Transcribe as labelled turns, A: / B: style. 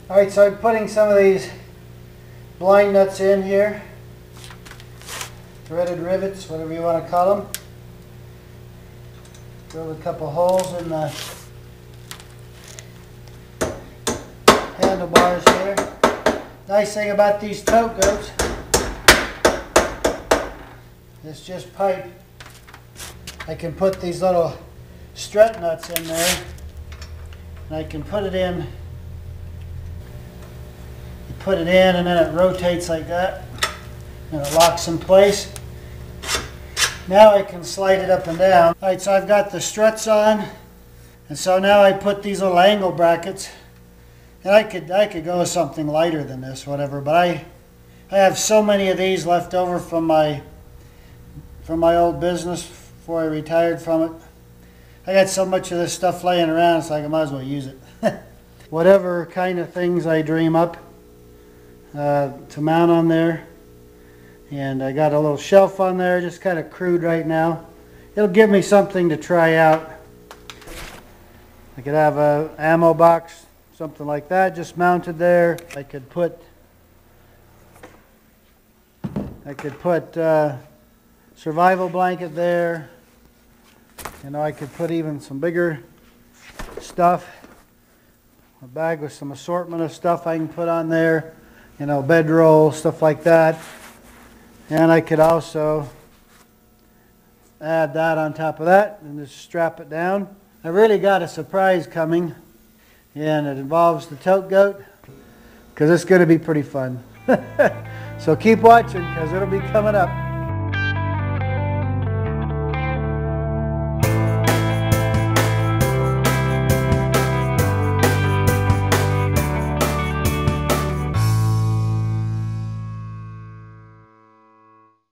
A: Alright, so I'm putting some of these blind nuts in here. Threaded rivets, whatever you want to call them. Drill a couple holes in the handlebars here. Nice thing about these Tote Gotes, it's just pipe. I can put these little strut nuts in there, and I can put it in. You put it in, and then it rotates like that, and it locks in place. Now I can slide it up and down. Alright, so I've got the struts on, and so now I put these little angle brackets, and I could go with something lighter than this, whatever, but I have so many of these left over from my old business before I retired from it. I got so much of this stuff laying around, it's like I might as well use it. Whatever kind of things I dream up to mount on there. And I got a little shelf on there, just kind of crude right now. It'll give me something to try out. I could have a ammo box, something like that, just mounted there. I could put survival blanket there. You know, I could put even some bigger stuff. A bag with some assortment of stuff I can put on there. You know, bedroll, stuff like that. And I could also add that on top of that and just strap it down. I really got a surprise coming, and it involves the Tote Gote, because it's going to be pretty fun. So keep watching, because it'll be coming up.